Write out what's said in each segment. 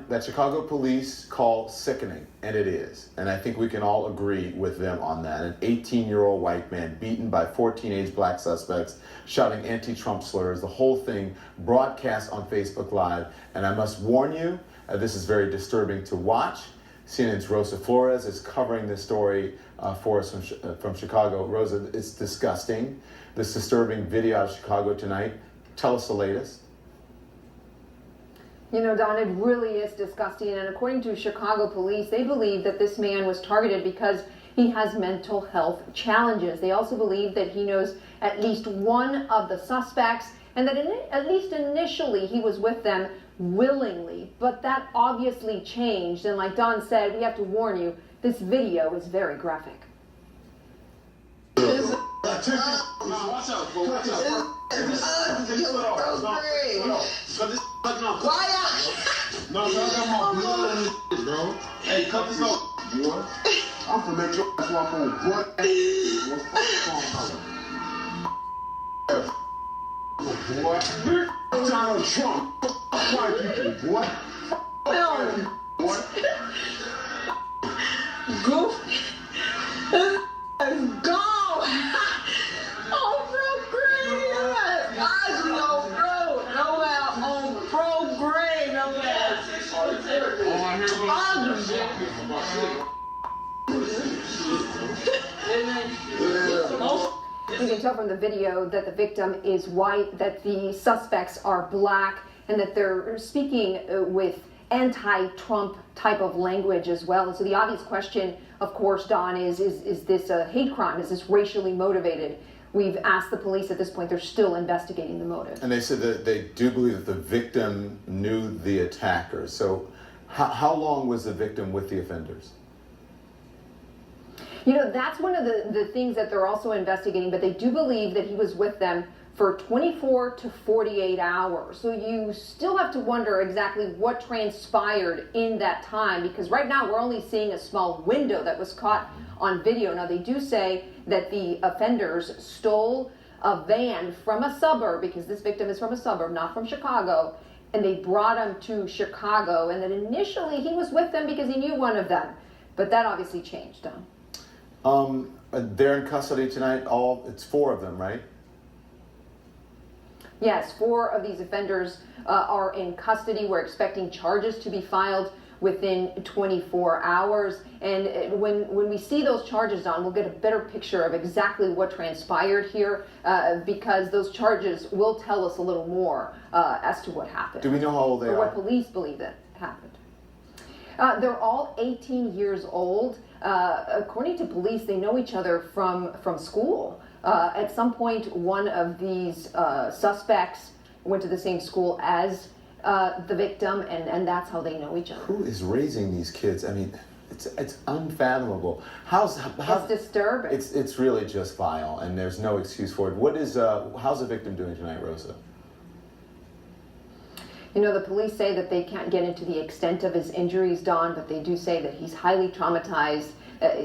that Chicago police call sickening, and it is. And I think we can all agree with them on that. An 18-year-old white man beaten by 4 teenage black suspects, shouting anti-Trump slurs, the whole thing broadcast on Facebook Live. And I must warn you, this is very disturbing to watch. CNN's Rosa Flores is covering this story for us from Chicago. Rosa, it's disgusting. This disturbing video out of Chicago tonight. Tell us the latest. You know, Don, it really is disgusting. And according to Chicago police, they believe that this man was targeted because he has mental health challenges. They also believe that he knows at least one of the suspects and that at least initially he was with them willingly. But that obviously changed. And like Don said, we have to warn you, this video is very graphic. Watch out, bro. Watch out. No, I got my blood on this, bro. Hey, cut this off. Boy, I'm gonna make your ass walk on butt. Boy, Donald Trump. White people, boy. Boy. Goof. Go. You can tell from the video that the victim is white, that the suspects are black, and that they're speaking with anti-Trump type of language as well. So the obvious question, of course, Don, is this a hate crime? Is this racially motivated? We've asked the police at this point. They're still investigating the motive. And they said that they do believe that the victim knew the attackers. So how long was the victim with the offenders? You know, that's one of the things that they're also investigating, but they do believe that he was with them for 24 to 48 hours. So you still have to wonder exactly what transpired in that time, because right now we're only seeing a small window that was caught on video. Now, they do say that the offenders stole a van from a suburb, because this victim is from a suburb, not from Chicago, and they brought him to Chicago, and that initially he was with them because he knew one of them. But that obviously changed, Don. They're in custody tonight. It's 4 of them, right? Yes, 4 of these offenders are in custody. We're expecting charges to be filed within 24 hours. And when we see those charges, Don, we'll get a better picture of exactly what transpired here, because those charges will tell us a little more as to what happened. Do we know how old they are? Or what police believe that happened. They're all 18 years old. According to police, they know each other from school. At some point, one of these suspects went to the same school as the victim, and that's how they know each other. Who is raising these kids? I mean, it's unfathomable. It's disturbing. It's really just vile, and there's no excuse for it. How's the victim doing tonight, Rosa? You know, the police say that they can't get into the extent of his injuries, Don, but they do say that he's highly traumatized.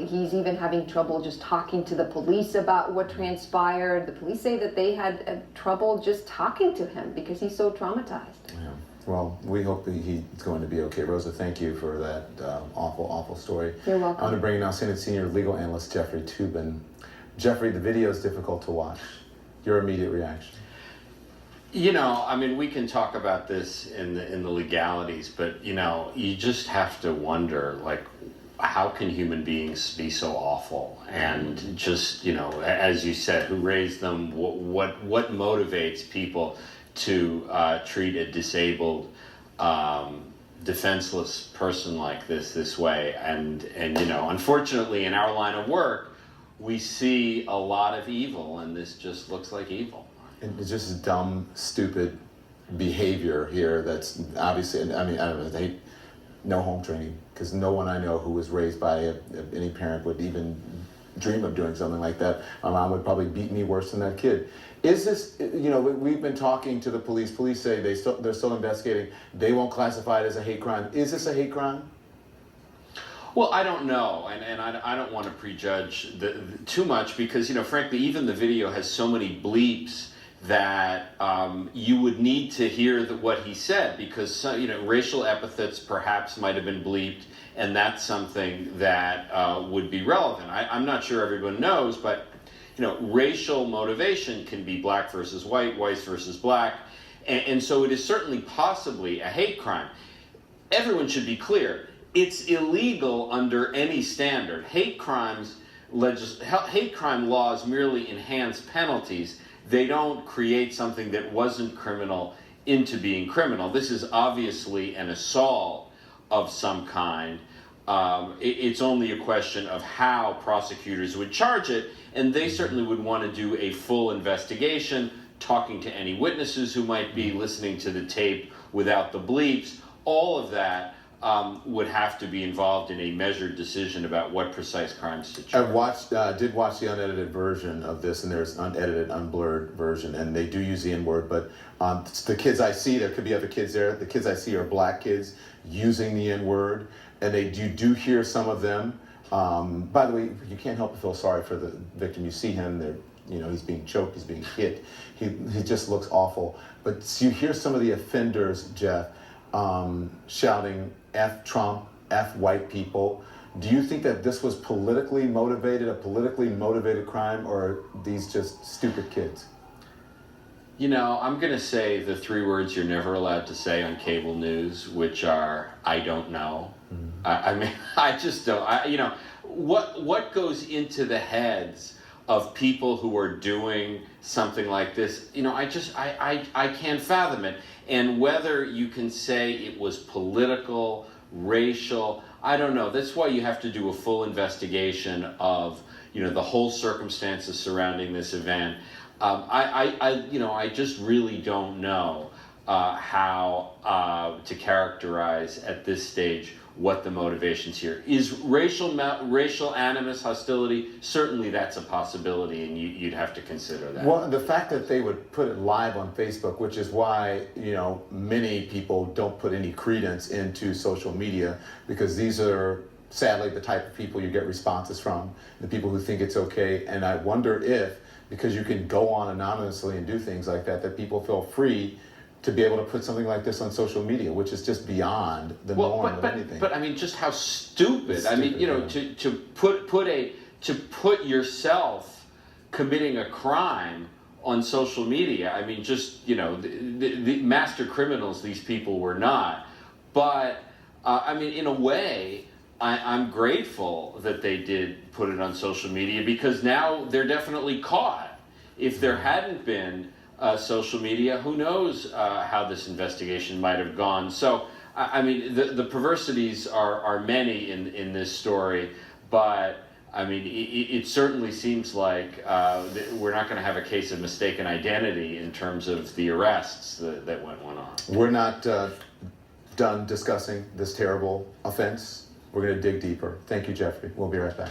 He's even having trouble just talking to the police about what transpired. The police say that they had trouble just talking to him because he's so traumatized. Yeah. Well, we hope that he's going to be okay. Rosa, thank you for that awful, awful story. You're welcome. I'm going to bring in now CNN senior legal analyst Jeffrey Toobin. Jeffrey, the video is difficult to watch. Your immediate reaction? You know, I mean, we can talk about this in the legalities, but, you know, you just have to wonder, like, how can human beings be so awful? And just, you know, as you said, who raised them? What motivates people to treat a disabled, defenseless person like this way? And you know, unfortunately, in our line of work, we see a lot of evil, and this just looks like evil. And it's just dumb, stupid behavior here that's obviously, I mean, I don't know, they hate no home training, because no one I know who was raised by any parent would even dream of doing something like that. My mom would probably beat me worse than that kid. Is this, you know, we've been talking to the police. Police say they're still investigating. They won't classify it as a hate crime. Is this a hate crime? Well, I don't know, and I don't want to prejudge too much, because, you know, frankly, even the video has so many bleeps that you would need to hear what he said, because racial epithets perhaps might have been bleeped, and that's something that would be relevant. I'm not sure everyone knows, but racial motivation can be black versus white, white versus black, and so it is certainly possibly a hate crime. Everyone should be clear. It's illegal under any standard. Hate crime laws merely enhance penalties. They don't create something that wasn't criminal into being criminal. This is obviously an assault of some kind. It's only a question of how prosecutors would charge it, and they certainly would want to do a full investigation, talking to any witnesses who might be listening to the tape without the bleeps. All of that would have to be involved in a measured decision about what precise crimes to charge. Did watch the unedited version of this, and there's unedited, unblurred version, and they do use the N-word, but the kids I see, there could be other kids there, the kids I see are black kids using the N-word, and you do hear some of them. By the way, you can't help but feel sorry for the victim. You see him, he's being choked, he's being hit, he just looks awful. But you hear some of the offenders, Jeff, shouting F Trump, F white people. Do you think that this was politically motivated, a politically motivated crime, or are these just stupid kids? I'm going to say the 3 words you're never allowed to say on cable news, which are, I don't know. Mm-hmm. I just don't. What goes into the heads of people who are doing something like this? I can't fathom it. And whether you can say it was political, racial, I don't know. That's why you have to do a full investigation of, the whole circumstances surrounding this event. I just really don't know how to characterize at this stage what the motivations here is. Racial animus, hostility, certainly that's a possibility, and you'd have to consider that. Well, the fact that they would put it live on Facebook, which is why many people don't put any credence into social media, because these are sadly the type of people you get responses from, the people who think it's okay. And I wonder if, because you can go on anonymously and do things like that, that people feel free to be able to put something like this on social media, which is just beyond the norm of anything. But just how stupid. To put yourself committing a crime on social media. The master criminals these people were not. But in a way, I'm grateful that they did put it on social media, because now they're definitely caught. If there hadn't been social media, who knows how this investigation might have gone. So, the perversities are many in this story, but it certainly seems like we're not going to have a case of mistaken identity in terms of the arrests that went on. We're not done discussing this terrible offense. We're going to dig deeper. Thank you, Jeffrey. We'll be right back.